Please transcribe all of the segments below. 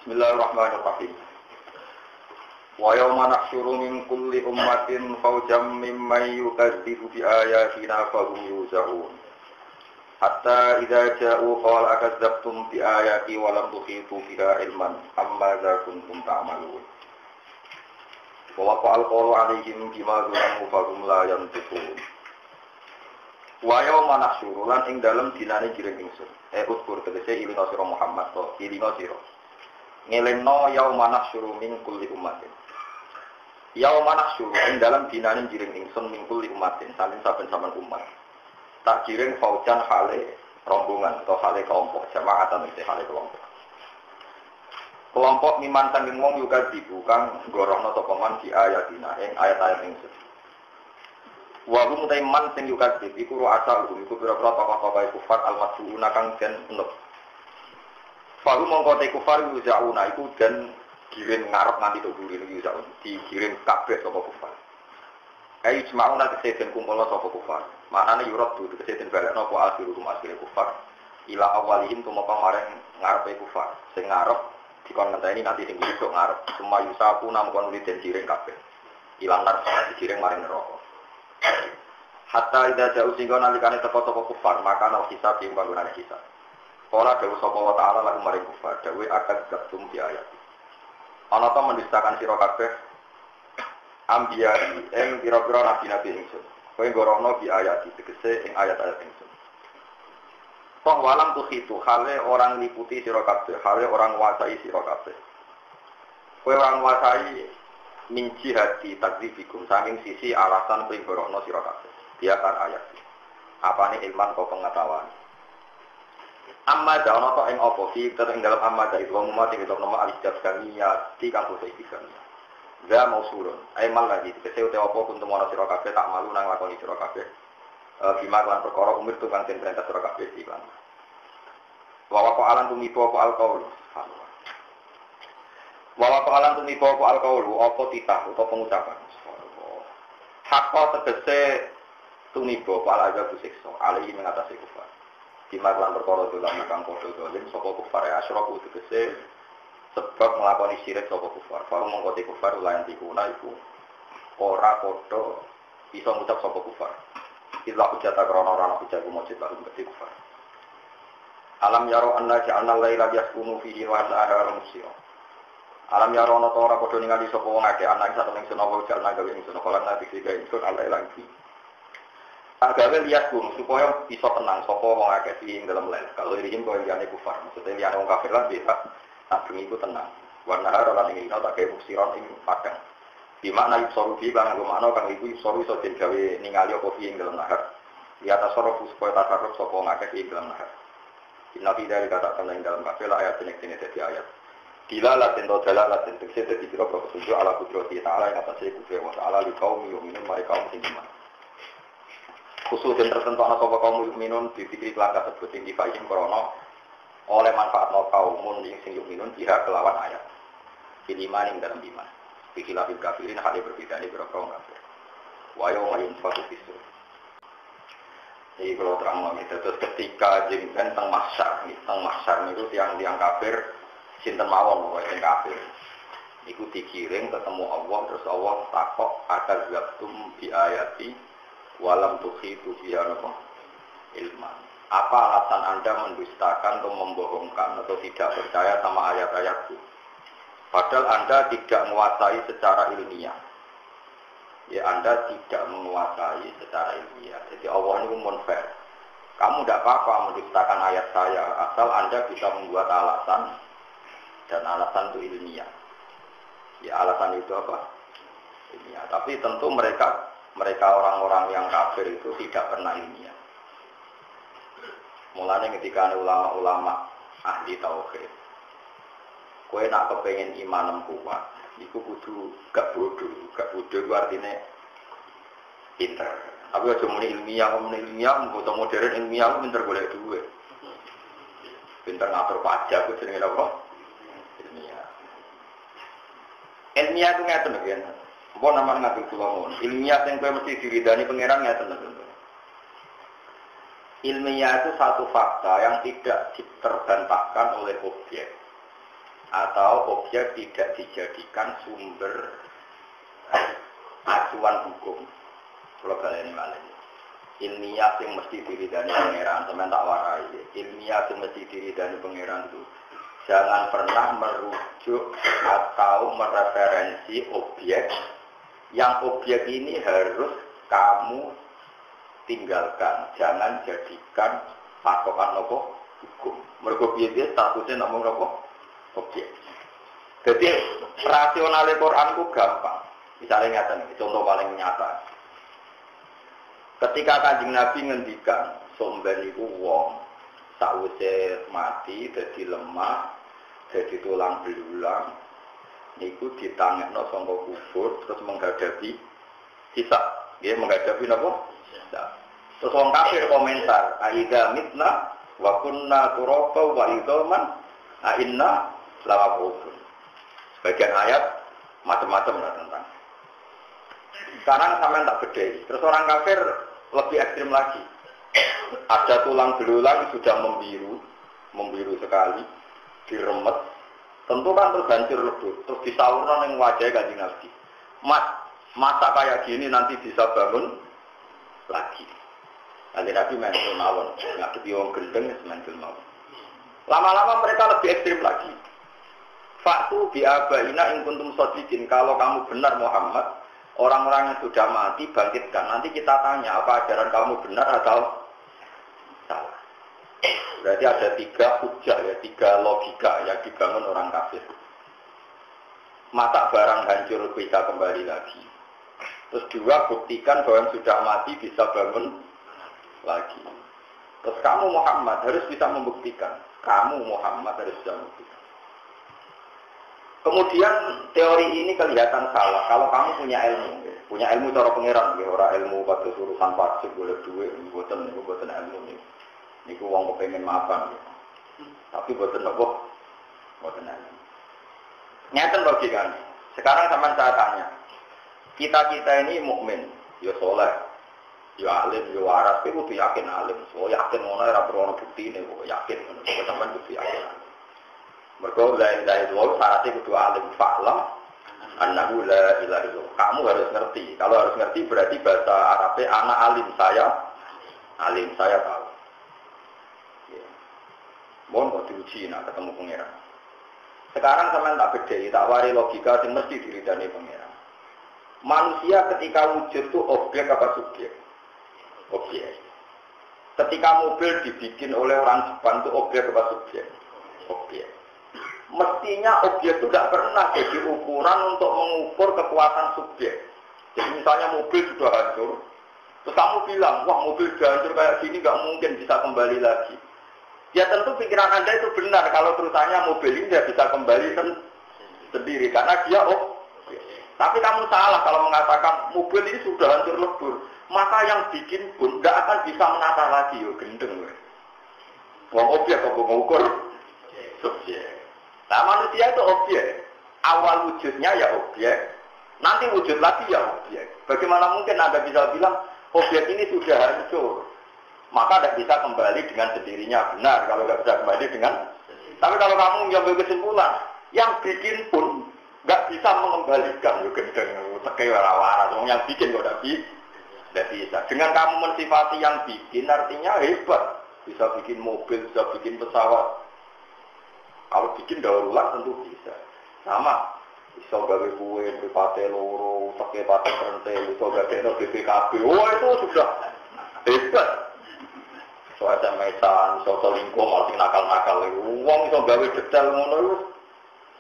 Bismillahirrahmanirrahim. Wa yawma nahsyuru min kulli ummatin fawjam mimman yukadzibu bi ayatina fahum yuzaun. Hatta idza ja'u qala akadzabtum bi ayati wa lam tuhitu biha ilman amma za kuntum ta'malun. Wa qala alaihim bima dzalamu fahum la yantiqun. Wa yawma nahsyuru lan ing dalem dinane giring ingsun. Uskur tegese ilinga sira Muhammad to ilinga sira. Ngelengno yauma nahsyuru min kulli ummatin. Yauma nahsyuru ing dalam dinane jiring ingsun min kulli ummatin, saben-saben umat. Tak jiring faujan hale rombongan atau hale kelompok, jamaatan iki hale kelompok. Kelompok miman sanging wong juga dibuka gorohno sapa man di ayatina ing ayat-ayat ingsun. Wa hum taiman sing juga iku ro asal iku pira-pira tokoh-tokoh kufar al-madhuuna kang den enuk. Faru mongkote kufar yuzauna iku dan giring ngarep nganti tok guri yuzaun digiring kabeh sapa kufar. Ai ijma'una keseden kumpulna sapa kufar. Maknane yurat dudu keseden balekno apa akhirum akhire kufar ila awalihim tumapa mareng ngarepe kufar. Sing ngarep dikon ngenteni nanti sing besok ngarep semua yusaku namkon den giring kabeh. Ilang ngarep digiring maring neraka. Hatta ida jauh singgo nalikane teko-teko kufar maka ana hisab ing bangunane hisab. Kala dawuh sapa wa ta'ala lan maring kufar dawuh akan gabtum di ayat. Ana ta mendustakan sira kabeh anbiya ing pira-pira nabi-nabi ingsun. Kowe gorohno di ayat tegese ing ayat-ayat ingsun. Toh walam tuhitu hale orang liputi sira kabeh, hale orang nguasai sira kabeh. Kowe orang nguasai min jihati takdzibikum saking sisi alasan kowe gorohno sira kabeh. Biakan ayat. Apane ilman kok pengetahuan. Amma da'ana ta ing apa fi ing dalam amma da itu umat ing dalam nama al-jab kamiya di kampus iki kamiya. Za mausulun ay mal lagi kese uta apa kuntum ana sira kabeh tak malu nang lakoni sira kabeh. Bima lan perkara umur tukang den perintah sira kabeh iklan. Wa wa alan tumipo apa al-qaul. Wa wa alan tumipo apa al-qaul apa titah utawa pengucapan. Hakka tegese tumipo apa azab siksa alaihi mengatasi kufar. Dimar lan perkara dolan kang padha dolen sapa kufar asyraku tegese sebab nglakoni syirik sapa kufar. Faru mongko te kufar lan dikuna iku ora padha bisa ngucap sapa kufar. Illa hujata krana ora ana hujat mujib lan te kufar. Alam yaro anna ja'alna laila yaskunu fihi wa nahara musira. Alam yaro ana ta ora padha ningali sapa wong akeh ana ing satemene sunapa jalna gawe ing sunapa lan nabi sing ingsun alaila iki. Agawe lihat pun supaya bisa tenang sapa wong akeh ing dalam lain. Kalau dirim koyo liyane kufar, maksudnya liyane wong kafir lan bisa tak bengi iku tenang. Warna hara lan ing tak kaya musiron ing padang. Di makna yusoro bi kan makna kang iku yusoro iso digawe ningali apa ing dalam nahar. Di atas soro supaya takarruf sapa wong akeh ing dalam nahar. Inna fi dzalika ta'ala ing dalam kafir ayat nek dadi ayat. Dilalat ento dalalat ento dadi kira petunjuk ala kudrati ta'ala ing atase kudrat wa ta'ala li kaum yu'minun mereka kaum sing iman. Khusus yang tertentu anak sopa kaum mukminun dipikir kelangka sebut yang difahim krono oleh manfaat no kaum yang sing mukminun pihak kelawan ayat iman yang dalam iman pikilafil kafirin hal yang berbeda ini berapa kafir wayo mayun suatu visu jadi kalau terang itu terus ketika jengben teng mahsyar itu tiang kafir sinten mawon pokoknya yang kafir itu dikiring ketemu Allah terus Allah takok akan gabtum di ayati walam tuhitu biya napa ilman. Apa alasan Anda mendustakan atau membohongkan atau tidak percaya sama ayat-ayatku? Padahal Anda tidak menguasai secara ilmiah. Ya Anda tidak menguasai secara ilmiah. Jadi Allah ini munfair. Kamu tidak apa-apa mendustakan ayat saya asal Anda bisa membuat alasan dan alasan itu ilmiah. Ya alasan itu apa? Ilmiah. Tapi tentu mereka orang-orang yang kafir itu tidak pernah ilmiah. Mulanya ketika ada ulama-ulama ahli tauhid, kowe nak kepengen iman kuat, iku kudu gak bodoh itu artinya pinter. Tapi aja muni ilmiah, mengko modern ilmiah pinter golek duit. Pinter ngatur pajak ku jenenge apa? Ilmiah. Ilmiah itu ngeten kan. Apa namanya ngatur kula mon. Ilmiah yang kowe mesti diridani pangeran ngeten lho. Ilmiah itu satu fakta yang tidak terbantahkan oleh objek. atau objek tidak dijadikan sumber acuan hukum. Kalau kalian ini ilmiah yang mesti diridani pangeran, teman tak warai. Ilmiah yang mesti diridani pangeran itu jangan pernah merujuk atau mereferensi objek yang objek ini harus kamu tinggalkan. Jangan jadikan patokan nopo hukum. Mergo piye statusnya nomor nopo objek. Jadi rasionale Quran itu gampang. Misalnya nyata, contoh paling nyata. Ketika Kanjeng Nabi ngendikan somben iku wong sakwise mati dadi lemah, dadi tulang belulang, niku ditangekno saka kubur terus menghadapi hisab. Nggih menghadapi napa? Hisab. Terus wong kafir komentar, "Aidza mitna wa kunna turaba wa idzaman, a inna lawabun." Sebagian ayat macam-macam lah tentang. Sekarang sampean tak bedhei. Terus orang kafir lebih ekstrim lagi. Ada tulang belulang sudah membiru sekali, diremet. Tentu kan terus hancur lebur, terus disaurkan yang wajah Kanjeng Nabi. Masa kayak gini nanti bisa bangun lagi. Kanjeng Nabi main mawon, ngadepi wong gendeng main mawon. Lama-lama mereka lebih ekstrim lagi. Faktu biabaina in kuntum shadiqin, kalau kamu benar Muhammad, orang-orang yang sudah mati bangkitkan. Nanti kita tanya apa ajaran kamu benar atau salah. Berarti ada 3 hujah ya, 3 logika yang dibangun orang kafir. Masa barang hancur bisa kembali lagi. Terus 2, buktikan bahwa yang sudah mati bisa bangun lagi. Terus kamu Muhammad harus bisa membuktikan. Kamu Muhammad harus bisa membuktikan. Kemudian teori ini kelihatan salah kalau kamu punya ilmu cara pengiran, orang ilmu pada urusan pajak boleh duit, buatan ilmu ini. Niku wong kepengen makan, tapi buatan apa? Buatan ilmu. Nyata logikanya. Sekarang sama saya tanya, kita ini mukmin, ya soleh, ya alim, ya waras, tapi kudu yakin alim, so yakin ngono ora perlu bukti ini, yakin, sampean kudu yakin. Mereka la ilaha illallah syaratnya kudu alim fa'lam annahu la ilaha illallah. Kamu harus ngerti. Kalau harus ngerti berarti bahasa Arabnya anak alim, saya tahu. Ya. Mohon kok diuji nak ketemu pangeran. Sekarang sampean tak bedhei, tak wari logika sing mesti diridani pangeran. Manusia ketika wujud itu objek apa subjek? Objek. Ketika mobil dibikin oleh orang Jepang itu objek apa subjek? Objek. Mestinya objek itu tidak pernah jadi ukuran untuk mengukur kekuatan subjek. Jadi misalnya mobil sudah hancur, terus kamu bilang, wah mobil sudah hancur kayak gini nggak mungkin bisa kembali lagi. Ya tentu pikiran Anda itu benar kalau terusannya mobil ini tidak bisa kembali sendiri karena dia objek. Tapi kamu salah kalau mengatakan mobil ini sudah hancur lebur, maka yang bikin pun tidak akan bisa menata lagi, yo gendeng. Wong objek kok mengukur subjek. Nah manusia itu objek, awal wujudnya ya objek, nanti wujud lagi ya objek. Bagaimana mungkin Anda bisa bilang objek ini sudah hancur, maka tidak bisa kembali dengan sendirinya, benar kalau tidak bisa kembali dengan. Tapi kalau kamu mengambil kesimpulan, yang bikin pun nggak bisa mengembalikan, gendeng, tekai wara-wara, yang bikin kok tidak bisa. Dengan kamu mensifati yang bikin, artinya hebat, bisa bikin mobil, bisa bikin pesawat. Kalau bikin daur ulang tentu bisa. Sama, bisa gawe kue, pate loro, pakai pate rentel, bisa gawe BPKB. Wah itu sudah hebat. Soalnya mesan, soal lingkup, masih nakal-nakal. Uang bisa gawe detail ngono itu.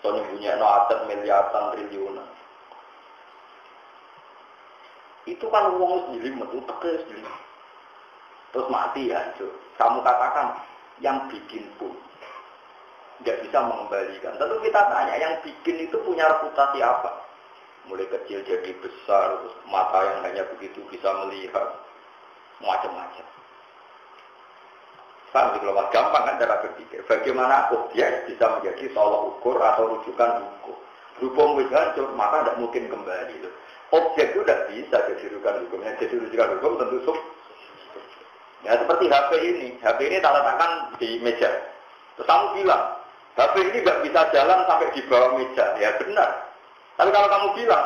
Soalnya punya aset miliaran triliunan. Itu kan uang sendiri, itu tegas sendiri. Terus mati ya, kamu katakan yang bikin pun tidak bisa mengembalikan. Tentu kita tanya, yang bikin itu punya reputasi apa? Mulai kecil jadi besar, terus mata yang hanya begitu bisa melihat, macam-macam. Paham, kalau gampang kan cara berpikir. Bagaimana objek bisa menjadi tolak ukur atau rujukan hukum? Berhubung hancur, maka tidak mungkin kembali. Objek itu tidak bisa jadi rujukan hukum. Yang jadi rujukan hukum tentu ya seperti HP ini. HP ini tak letakkan di meja. Terus kamu bilang, HP ini nggak bisa jalan sampai di bawah meja, ya benar. Tapi kalau kamu bilang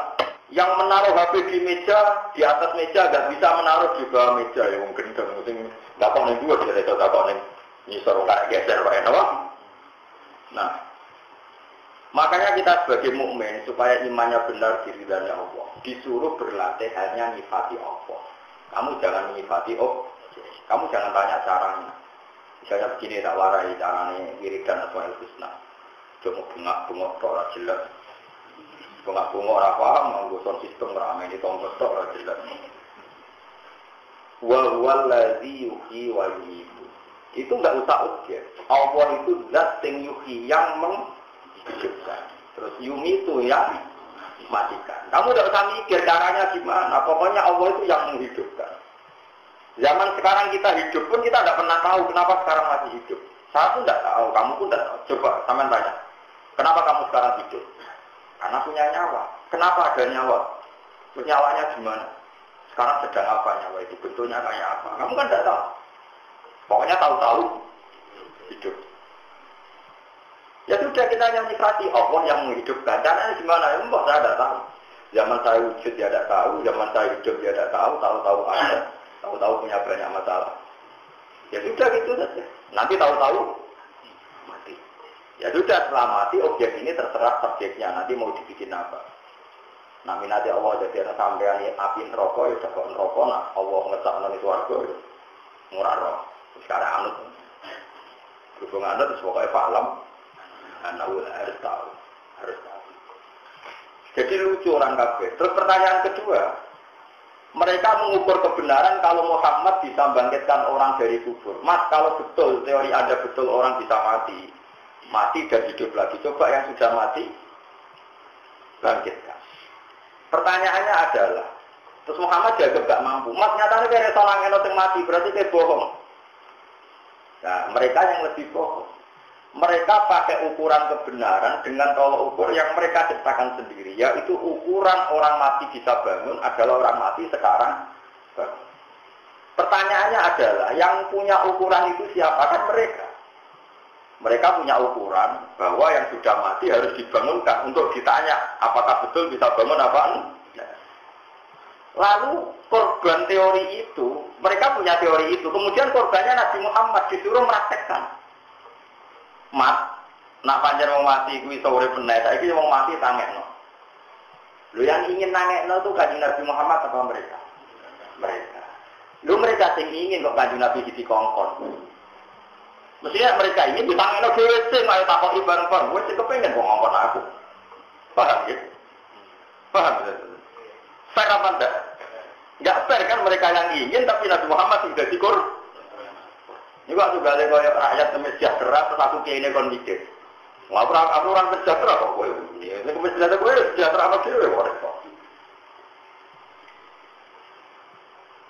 yang menaruh HP di meja, di atas meja nggak bisa menaruh di bawah meja, ya mungkin nggak kau nih dua dia itu tak kau nih nyisor kayak geser pak apa? Nah, makanya kita sebagai mukmin supaya imannya benar di ridhanya Allah, disuruh berlatih hanya nyifati Allah. Kamu jangan menyifati Allah, kamu jangan tanya caranya. Misalnya begini tak warai caranya wiridan Asmaul Husna. Cuma bunga-bunga ora jelas. Bunga-bunga ora paham nganggo sistem rame di tombol ora jelas. Wa huwal ladzi yuhyi wa yumiitu. Itu enggak usah objek. Allah itu zat sing yuhyi yang menghidupkan. Terus yumiitu yang matikan. Kamu tidak usah mikir caranya gimana. Pokoknya Allah itu yang menghidupkan. Zaman sekarang kita hidup pun kita tidak pernah tahu kenapa sekarang masih hidup. Saya pun tidak tahu, kamu pun tidak tahu. Coba sampean tanya, kenapa kamu sekarang hidup? Karena punya nyawa. Kenapa ada nyawa? Terus nyawanya gimana? Sekarang sedang apa nyawa itu? Bentuknya kayak apa? Kamu kan tidak tahu. Pokoknya tahu-tahu hidup. Ya sudah kita hanya menikmati Allah yang menghidupkan. Caranya gimana? Ya mbak saya tidak tahu. Zaman saya wujud dia tidak tahu, zaman saya hidup dia tidak tahu, tahu-tahu ada. Tahu-tahu punya banyak masalah. Ya sudah gitu saja. Nanti tahu-tahu mati. Ya sudah setelah mati objek ini terserah subjeknya. Nanti mau dibikin apa? Nah minati Allah jadi ada sampean api neraka ya dapat neraka. Nah Allah ngetak nang swarga ya murah roh. Sekarang anut. Berhubung anut terus pokoknya paham. Anak harus tahu. Harus tahu. Jadi lucu orang kafir. Terus pertanyaan kedua. Mereka mengukur kebenaran kalau Muhammad bisa bangkitkan orang dari kubur. Mas, kalau betul, teori Anda betul orang bisa mati dan hidup lagi. Coba yang sudah mati, bangkitkan. Pertanyaannya adalah, terus Muhammad jaga gak mampu. Mas, nyatanya kayak seorang yang mati, berarti kayak bohong. Nah, mereka yang lebih bohong. Mereka pakai ukuran kebenaran dengan tolak ukur yang mereka ciptakan sendiri, yaitu ukuran orang mati bisa bangun adalah orang mati sekarang bangun. Pertanyaannya adalah yang punya ukuran itu siapa? Kan mereka. Mereka punya ukuran bahwa yang sudah mati harus dibangunkan untuk ditanya apakah betul bisa bangun apa enggak. Lalu korban teori itu, mereka punya teori itu, kemudian korbannya Nabi Muhammad disuruh meraktekkan. Mat, nak panjang mau mati, kui sore penai, saya ini mau mati tangekno. Lu yang ingin tangekno itu Kanjeng Nabi Muhammad apa mereka? Mereka. Lu mereka yang ingin kok Kanjeng Nabi di kongkon. Mestinya mereka ini ditangekno dhewe sing ayo takoki bareng-bareng, wis kepengen kok ngongkon aku. Paham ya? Paham ya? Fair apa enggak? Enggak fair kan mereka yang ingin tapi Nabi Muhammad sudah dikur. Ini kok juga ada rakyat sejahtera, terus aku kayak ini kon mikir. Aku orang sejahtera kok gue. Ini sejahtera gue sejahtera apa sih?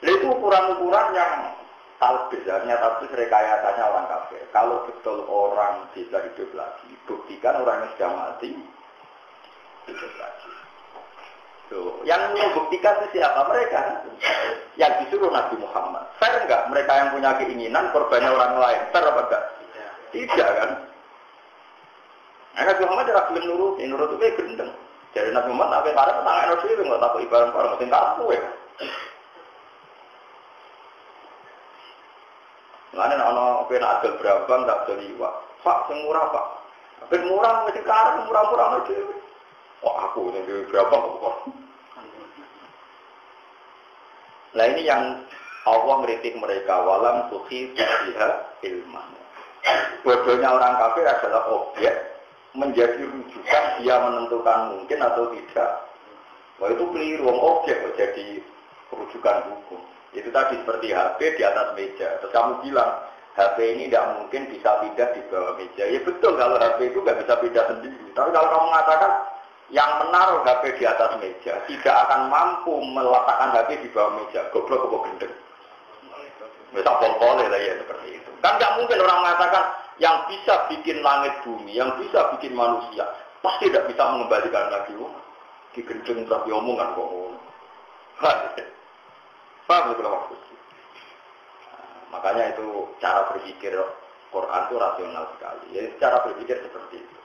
Itu ukuran-ukuran yang talbisnya, tapi rekayasanya orang kafir. Kalau betul orang bisa hidup lagi, buktikan orang yang sudah mati hidup lagi. Tuh, yang membuktikan itu siapa? Mereka yang disuruh Nabi Muhammad. Fair enggak? Mereka yang punya keinginan korbannya orang lain. Fair apa enggak? Tidak kan? Nah, Nabi Muhammad adalah belum nurut itu gendeng. Jadi Nabi Muhammad sampai para petangga Nabi itu nggak tahu ibarat orang mesti kaku ya. Mana ono pena adil berapa nggak adil iwa. Pak semurah pak. Ben murah mesti karang murah-murah Nabi. Oh aku ini berapa kok? Nah ini yang Allah meritik mereka walam suhi fiha ilman. Bodohnya orang kafir adalah objek menjadi rujukan dia menentukan mungkin atau tidak. Wah itu keliru, objek jadi rujukan hukum. Itu tadi seperti HP di atas meja. Terus kamu bilang HP ini tidak mungkin bisa pindah di bawah meja. Ya betul kalau HP itu nggak bisa pindah sendiri. Tapi kalau kamu mengatakan yang menaruh HP di atas meja tidak akan mampu meletakkan HP di bawah meja, goblok kok gendeng. Misal pol-pole lah ya seperti itu. Kan nggak mungkin orang mengatakan yang bisa bikin langit bumi, yang bisa bikin manusia, pasti tidak bisa mengembalikan lagi. Di gendeng tapi omongan kok. Paham itu maksudnya. Makanya itu cara berpikir Quran itu rasional sekali. Jadi secara berpikir seperti itu.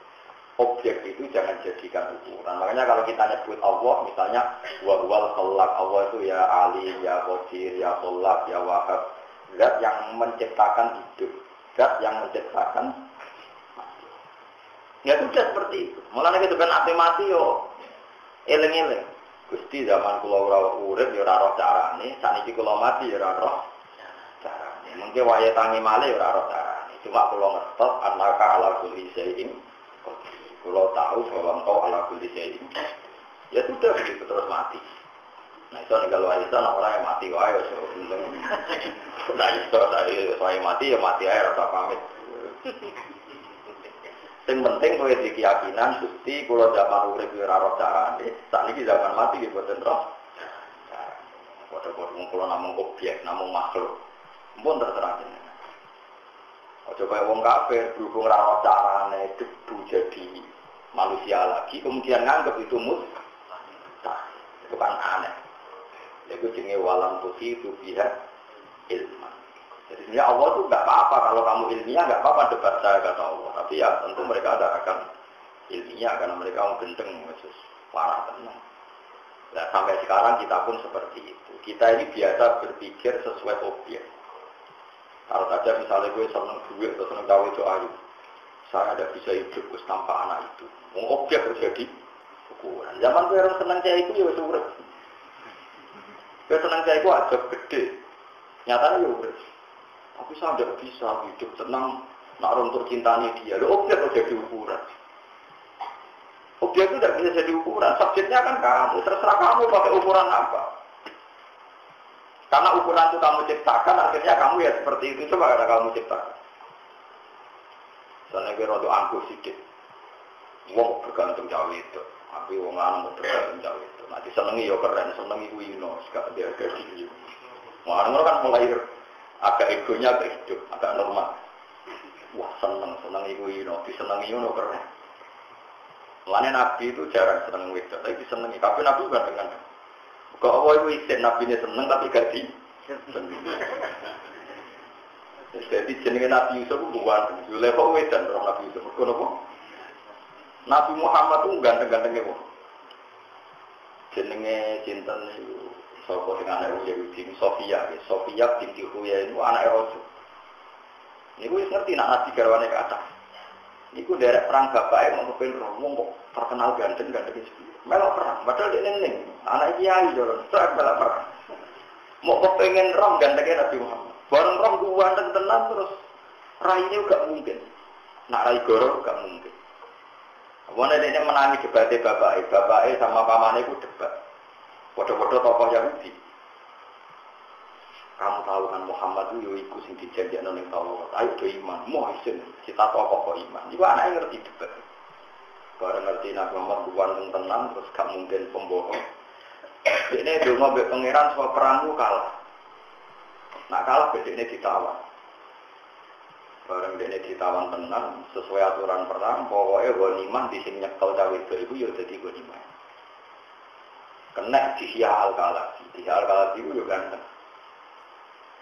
Objek itu jangan jadikan ukuran. Makanya kalau kita nyebut Allah, misalnya wal khalaq, Allah itu ya alim, ya qadir, ya khalaq, ya wahab. Zat yang menciptakan hidup, zat yang menciptakan mati. Ya sudah seperti itu. Mulanya gitu kan mati yo eling-eling. Gusti zaman kula ora urip ya ora roh carane, sakniki kula mati ya ora roh carane. Mungkin wayahe tangi malih ya ora roh carane. Cuma kula ngertos annaka ala kulli syai'in qadir. Kula tahu bahwa engkau ala kulli syai'in. Ya sudah begitu terus mati. Nah itu kalau Aisyah orang yang mati wae wis untung. Nah itu saya mati ya mati ae rasa pamit. Yang penting kowe di keyakinan Gusti kula zaman urip ora roh carane, sakniki zaman mati nggih boten roh. Padha-padha kula namung objek, namung makhluk. Mumpun terserah jenengan. Aja kaya wong kafir berhubung ora roh carane debu jadi manusia lagi, kemudian nganggep itu mustahil. Itu kan aneh. Itu jenenge walam tuhi itu pihak ilmu. Jadi sebenarnya Allah itu nggak apa-apa kalau kamu ilmiah nggak apa-apa debat saya kata Allah. Tapi ya tentu mereka ada akan ilmiah karena mereka mau gendeng khusus parah tenang. Nah sampai sekarang kita pun seperti itu. Kita ini biasa berpikir sesuai objek. Kalau saja misalnya gue seneng duit atau seneng cawe itu ayu, saya ada bisa hidup tanpa anak itu. Mau objek terjadi ukuran. Zaman gue orang seneng cewek itu ya surut. Gue seneng cewek itu aja gede. Nyatanya ya urus. Tapi saya tidak bisa hidup tenang, nak runtuh cintanya dia. Lo objek udah jadi ukuran. Objek itu tidak bisa jadi ukuran. Subjeknya kan kamu. Terserah kamu pakai ukuran apa. Karena ukuran itu kamu ciptakan, akhirnya kamu ya seperti itu. Coba karena kamu ciptakan. Misalnya gue rodo angkuh sedikit. Wong bergantung cawe itu. Tapi wong lanang bergantung cawe itu. Nanti senengi ya keren, senengi wino. Sekarang dia agak diri. Orang kan mulai agak egonya agak hidup, agak normal. Wah seneng ibu Yuno, disenengi Yuno keren. Mulanya Nabi itu jarang seneng wedok, tapi disenengi. Tapi Nabi bukan dengan kok Allah itu isin Nabi ini seneng tapi gak di. Jadi jenenge Nabi Yusuf itu bukan, level wedan orang Nabi Yusuf. Kenapa? Nabi Muhammad itu ganteng-gantengnya kok. Jenenge cinten itu. Sopo dengan anak Yahudi, Sofia binti Huya itu anak Rasul. Ini gue ngerti nak nabi garwane ke atas. Ini gue derek perang bapaknya mau kepen Romo kok terkenal ganteng itu. Melok perang, padahal dia neng anak Kiai doron, terus melok perang. Mau kepengen Rom gantengnya Nabi Muhammad. Bareng Rom gue ganteng tenang terus rainya gak mungkin. Nak rai goro gak mungkin. Kemudian dia menangi debatnya bapaknya sama pamannya gue debat. Bodoh-bodoh tokoh Yahudi. Kamu tahu kan Muhammad itu iku sing dijanjekno ning Taurat. Ayo do iman, muhsin, kita tokoh kok iman. Iku anake ngerti debat. Bareng ngerti Nabi Muhammad bukan tenang terus gak mungkin pembohong. Ini donga mbek pangeran supaya perangku kalah. Nak kalah bedene ditawan. Bareng dene ditawan tenang sesuai aturan perang, pokoknya ghanimah di sing nyekel cawe itu ya dadi ghanimah. Kena dihal Al-Kalabi itu juga ganteng.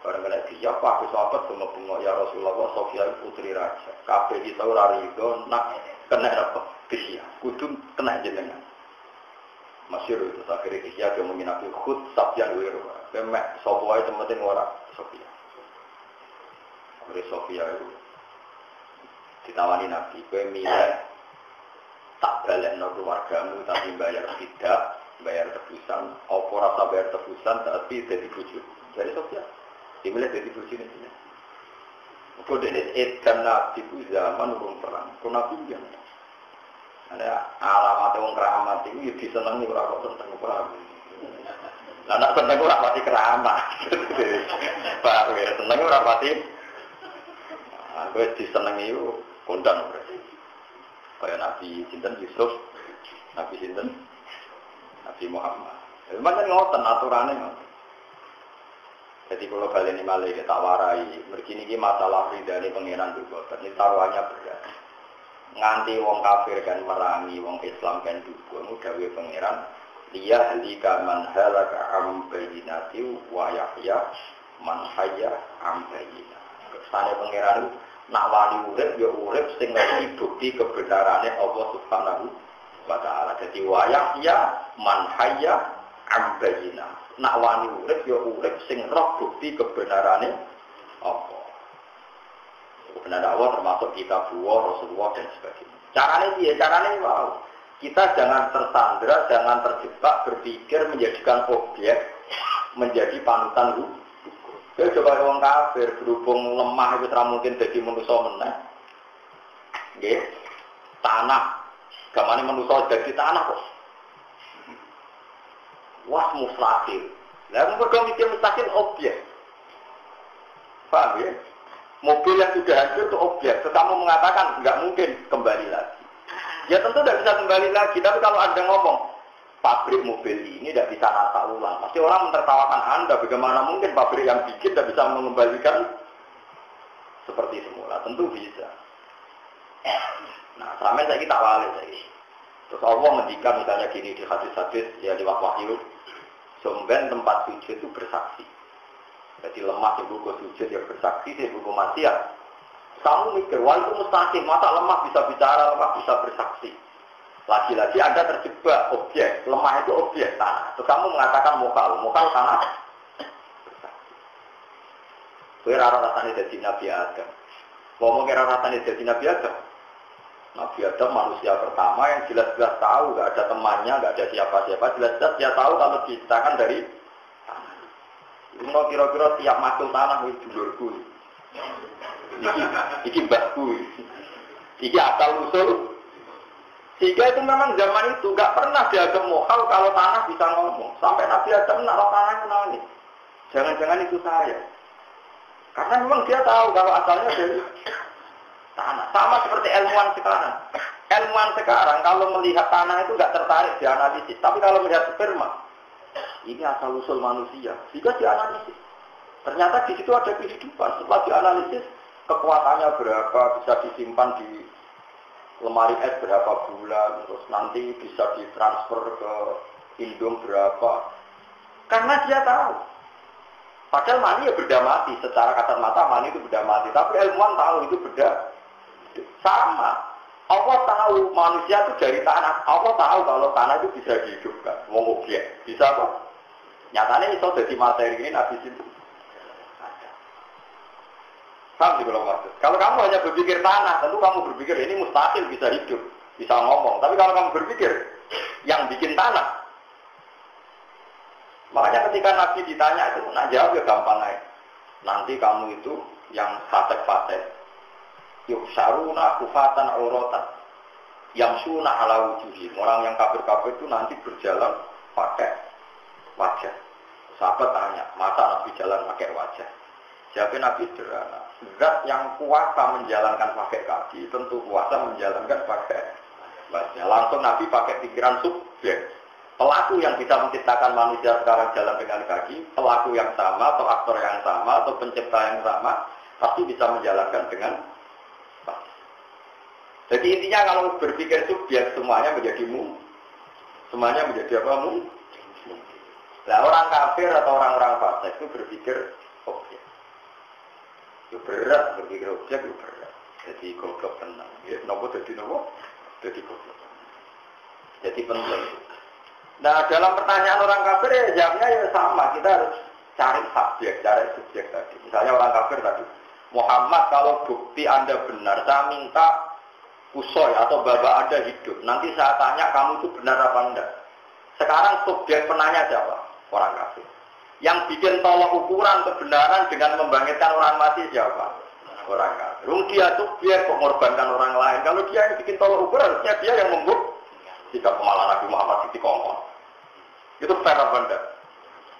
Orang kena dihal, aku sahabat bunga-bunga ya Rasulullah, Sofia putri raja. Kabeh kita ora rido, nak kena apa? Dihal, kudu kena jenengan. Masyhur itu akhirnya dihal dia mungkin Nabi Khud Sabyan Wiru. Kemek sapa wae temetin ora Sofia. Akhirnya Sofia itu ditawani Nabi, kowe milih tak balekno keluargamu tapi bayar tidak. Bayar tebusan, apa rasa bayar tebusan tapi jadi bojo. Jadi Sofia, dimilih jadi bojo ini. Kemudian edan Nabi itu zaman urung perang, kau Nabi yang ada alamat orang keramat itu disenangi orang kok tentang perang. Nah, nak tentang orang pasti keramat. Baru ya, senang orang pasti. Gue disenangi itu kondang berarti. Kayak Nabi Sinten Yusuf, Nabi Sinten Nabi Muhammad. Macam ngoten aturannya ngoten. Jadi kalau kalian ini malah kita warai, begini masalah ridani pengiran juga. Ini taruhannya berat. Nganti wong kafir kan merangi, wong Islam kan juga. Mudawi pengiran. Dia halika man halaka am bayinati wa yahya man hayya am bayinati. Kesane pengiran Nak wali urip ya urip sing ngerti bukti kebenarane Allah Subhanahu wa taala. Dadi wayah ya man hayya am bayyinah. Nak wali urip ya urip sing roh bukti kebenarane Allah. Kebenaran Allah termasuk kitab Allah, Rasulullah dan sebagainya. Caranya dia, caranya wow. Kita jangan tersandra, jangan terjebak berpikir menjadikan objek menjadi panutan hukum. Ya coba orang kafir berhubung lemah itu tidak mungkin jadi manusia meneh. Nggih. Tanah. Gamane manusia jadi tanah kok. Wah mustahil. Lah mergo mikir mustahil objek. Paham ya? Mobil yang sudah hancur itu objek. Kamu mengatakan nggak mungkin kembali lagi. Ya tentu tidak bisa kembali lagi. Tapi kalau Anda ngomong pabrik mobil ini tidak bisa nata ulang, pasti orang menertawakan Anda. Bagaimana mungkin pabrik yang bikin tidak bisa mengembalikan seperti semula? Tentu bisa. Nah, selama saya kita wali saya. Terus Allah mendikan misalnya gini di hadis-hadis ya di wahyu, somben tempat sujud itu bersaksi. Jadi lemah di buku sujud yang bersaksi di buku maksiat. Kamu mikir, wah itu mustahil, masa lemah bisa bicara, lemah bisa bersaksi. Lagi-lagi Anda terjebak objek, lemah itu objek tanah. Terus kamu mengatakan mukal tanah. Kowe ora rasane dadi Nabi Adam. Ngomong kira rasane dadi Nabi Adam. Nabi Adam manusia pertama yang jelas-jelas tahu, nggak ada temannya, nggak ada siapa-siapa, jelas-jelas dia tahu kalau diciptakan dari tanah. Itu kira-kira tiap makhluk tanah itu dulurku. Iki mbahku. Iki asal usul. Sehingga itu memang zaman itu nggak pernah dianggap mokal kalau tanah bisa ngomong. Sampai Nabi Adam menaruh tanah itu nangis. Jangan-jangan itu saya. Karena memang dia tahu kalau asalnya dari tanah. Sama seperti ilmuwan sekarang. Ilmuwan sekarang kalau melihat tanah itu nggak tertarik dianalisis. Tapi kalau melihat sperma, ini asal usul manusia. Sehingga dianalisis. Ternyata di situ ada kehidupan. Setelah dianalisis, kekuatannya berapa, bisa disimpan di lemari es berapa bulan, terus nanti bisa ditransfer ke Indung berapa. Karena dia tahu. Padahal mani ya benda mati. Secara kasat mata mani itu benda mati. Tapi ilmuwan tahu itu benda sama. Allah tahu manusia itu dari tanah. Allah tahu kalau tanah itu bisa dihidupkan. Mau objek. Bisa kok. Nyatanya itu jadi materi ini habis itu. Paham sih kalau maksud. Kalau kamu hanya berpikir tanah, tentu kamu berpikir ini mustahil bisa hidup, bisa ngomong. Tapi kalau kamu berpikir yang bikin tanah, makanya ketika Nabi ditanya itu, nak jawab ya gampang aja. Nanti kamu itu yang fasek-fasek, yuk saruna kufatan auratan, yang suna ala wujuhi. Orang yang kafir-kafir itu nanti berjalan pakai wajah. Sahabat tanya, masa Nabi jalan pakai wajah? Jawab Nabi sederhana. Zat yang kuasa menjalankan pakai kaki, tentu kuasa menjalankan pakai wajah. Langsung Nabi pakai pikiran subjek. Pelaku yang bisa menciptakan manusia sekarang jalan dengan kaki, pelaku yang sama, atau aktor yang sama, atau pencipta yang sama, pasti bisa menjalankan dengan wajah. Jadi intinya kalau berpikir subjek, semuanya menjadi mu. Semuanya menjadi apa mu? Nah orang kafir atau orang-orang fasik itu berpikir objek. Itu berat, berpikir objek itu berat. Jadi goblok tenang. Ya, nopo jadi nopo? Jadi goblok. Jadi penting. Nah dalam pertanyaan orang kafir ya jawabnya ya sama. Kita harus cari subjek tadi. Misalnya orang kafir tadi, Muhammad kalau bukti Anda benar, saya minta Usoy atau Bapak Anda hidup. Nanti saya tanya kamu itu benar apa enggak. Sekarang subjek penanya siapa? Orang kafir. Yang bikin tolak ukuran kebenaran dengan membangkitkan orang mati siapa? Orang kafir. Dia tuh biar mengorbankan orang lain. Kalau dia yang bikin tolak ukuran, harusnya dia yang membuk. Jika pemalah Nabi Muhammad dikongkong. Itu fair apa enggak?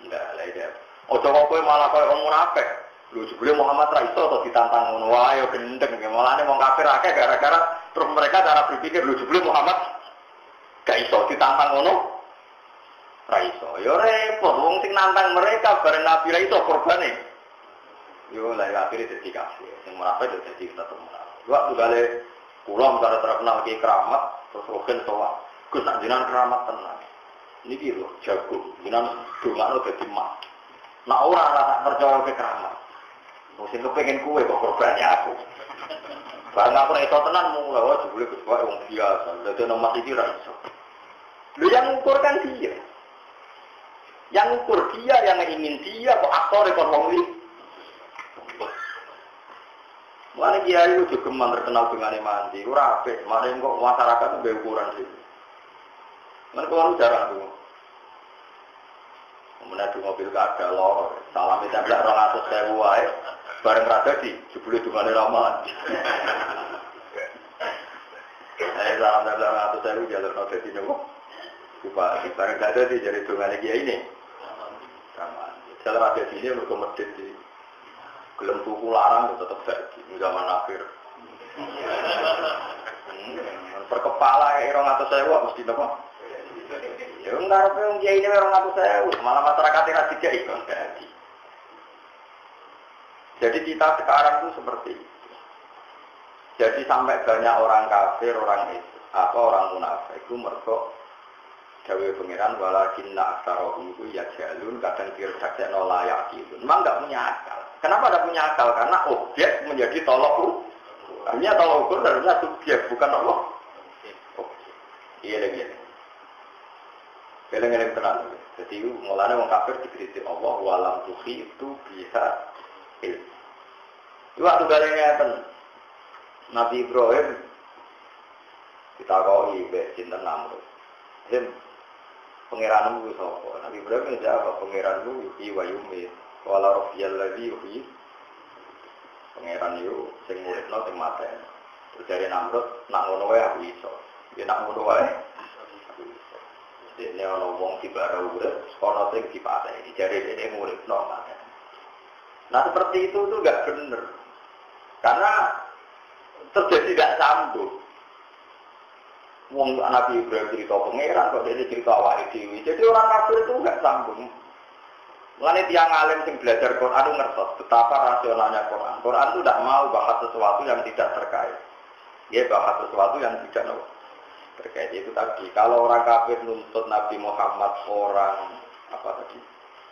Enggak lah ya. Ojo kowe malah kowe wong munafik. Lho jebule Muhammad ra iso to ditantang ngono wae yo gendeng. Malane wong kafir akeh gara-gara terus mereka cara berpikir lho jebule Muhammad gak iso ditantang ngono. Ra iso. Yo repot wong sing nantang mereka bareng Nabi ra iso korbane. Yo lah akhire dadi kafir. Sing munafik yo dadi tetep munafik. Waktu gale kula misalnya terkenal ki keramat terus rogen sowan. Gus nak jenengan keramat tenan. Niki lho jago, jenengan dongakno dadi mak. Nak ora tak percaya ke keramat. Musim kepengen kue kok korbannya aku. Barang aku itu tenan mulai wah jebule kesuwen wong biasa. Dadi nomor iki ra iso. Lu yang ukur kan dia. Yang ukur dia yang ingin dia kok aktor kok wong iki. Mana kiai itu juga terkenal dengan mandi, ora apik. Mana kok masyarakat itu ukuran sih. Mana kalau jarang tuh. Kemudian di mobil kada lor, salam itu tidak 200.000 wae, bareng rada di jebule dungane ramalan. Salam 200.000 jalur nol dadi nopo? Bupati bareng rada di jadi dungane kiai ini. Ramalan. Jalur rada di ini mergo medhit di gelem tuku larang tetep dadi zaman akhir. Perkepala 200.000 mesti nopo? Ya enggak wong kiai ini 200.000, malah masyarakat ora dikai kok dadi. Jadi kita sekarang itu seperti itu. Jadi sampai banyak orang kafir, orang itu, apa orang munafik itu mergo dawe pangeran walakinna aktsarahum itu ya jalun kadang dirjakno layak itu. Memang enggak punya akal. Kenapa enggak punya akal? Karena objek menjadi tolok ukur. Artinya tolok ukur harusnya subjek bukan Allah. Iya lagi. Keleng-keleng tenang. Jadi mulanya orang kafir dikritik Allah walam tuhi itu bisa ilmu. Itu waktu galanya Nabi Ibrahim kita kau ibe cinta Namrud. Him pangeranmu sapa? Nabi Ibrahim itu apa? Pangeranmu yuhi wa yumit. Wala rafiyal ladzi yuhi. Pangeran itu sing muridno sing mateni. Terus dari Namrud nak ngono wae aku iso. Ya nak ngono wae. Dene ana wong dibara urip, ana sing dipateni. Jare dene muridno mateni. Nah seperti itu tuh enggak benar. Karena terjadi tidak sambung. Wong Nabi Ibrahim cerita pangeran kok dia cerita awake dhewe. Jadi orang kafir itu enggak sambung. Mulane tiyang alim sing belajar Quran ngertos betapa rasionalnya Quran. Quran itu tidak mau bahas sesuatu yang tidak terkait. Dia bahas sesuatu yang tidak terkait. Itu tadi kalau orang kafir nuntut Nabi Muhammad orang apa tadi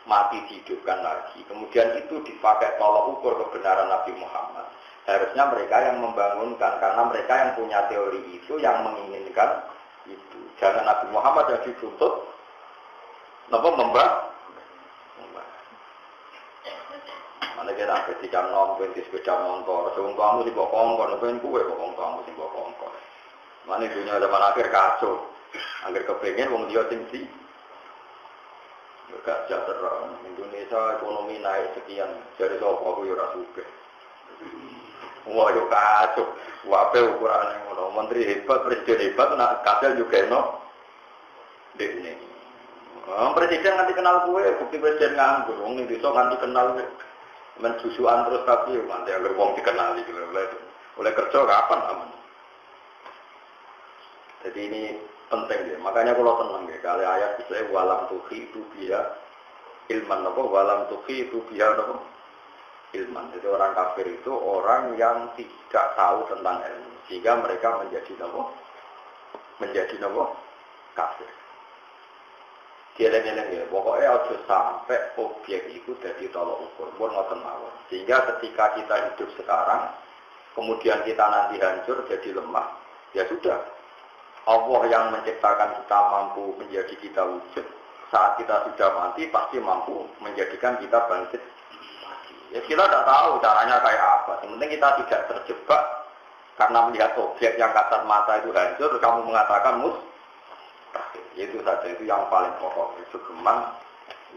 mati dihidupkan lagi. Kemudian itu dipakai tolak ukur kebenaran Nabi Muhammad. Harusnya mereka yang membangunkan karena mereka yang punya teori itu yang menginginkan itu. Jangan Nabi Muhammad yang dituntut membah. Mana kita ketika nomor di sepeda motor, sebelum kamu di bawah kongkong, pengen kue bawah kamu di bawah kongkong. Mana dunia zaman akhir kacau, akhir kepengen wong dia tinggi. Berkat sejahtera Indonesia ekonomi naik sekian, jadi soal aku yura suka. Wah yo kacau, wape ukurannya ngono. Menteri hebat, presiden hebat, nak kadal juga no. Dek ini. Presiden nanti kenal gue, bukti presiden nganggur. Wong ini besok nanti kenal mensusuan terus tapi nanti agar wong dikenali gitu. Oleh kerja kapan aman? Jadi ini penting ya. Makanya kalau tenang ya, kali ayat bisa walam tuhi itu dia ilman apa? Walam tuhi itu dia apa? Ilman. Jadi orang kafir itu orang yang tidak tahu tentang ilmu, sehingga mereka menjadi apa? Menjadi apa? Kafir. Geleng-geleng ya. Pokoknya harus sampai objek itu jadi tolak ukur pun ngoten mawon. Sehingga ketika kita hidup sekarang, kemudian kita nanti hancur jadi lemah, ya sudah. Allah yang menciptakan kita mampu menjadi kita wujud. Saat kita sudah mati pasti mampu menjadikan kita bangkit. Ya kita tidak tahu caranya kayak apa. Yang penting kita tidak terjebak karena melihat objek yang kasat mata itu hancur. Kamu mengatakan mustahil. Itu saja itu yang paling pokok. Itu gemang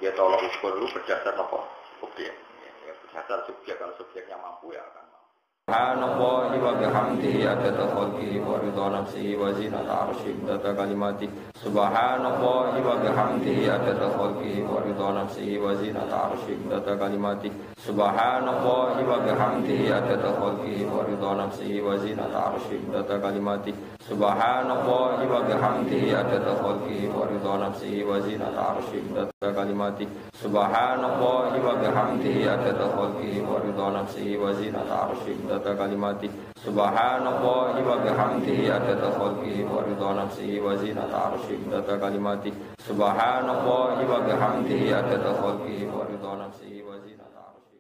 dia tolong ukur dulu berdasar apa objek. Ya, berdasar subjek kalau subjeknya mampu ya akan. Subhanallahi wa bihamdihi adada khalqihi wa ridha nafsihi wa zinata arsyihi adada kalimatihi. Subhanallahi wa bihamdihi adada khalqihi wa ridha nafsihi wa zinata arsyihi adada kalimatihi. Subhanallahi wa bihamdihi adada khalqihi wa ridha nafsihi wa zinata arsyihi adada kalimatihi. Subhanallahi wa bihamdihi adada khalqihi wa ridha nafsihi wa zinata arsyihi adada kalimatihi. Subhanallahi wa bihamdihi adada khalqihi wa ridha nafsihi wa zinata arsyihi adada kalimati. Subhanallahi wa bihamdihi adada khalqihi wa ridha nafsihi wa zinata arsyihi adada kalimati. Subhanallahi wa bihamdihi adada khalqihi wa ridha nafsihi wa zinata arsyihi.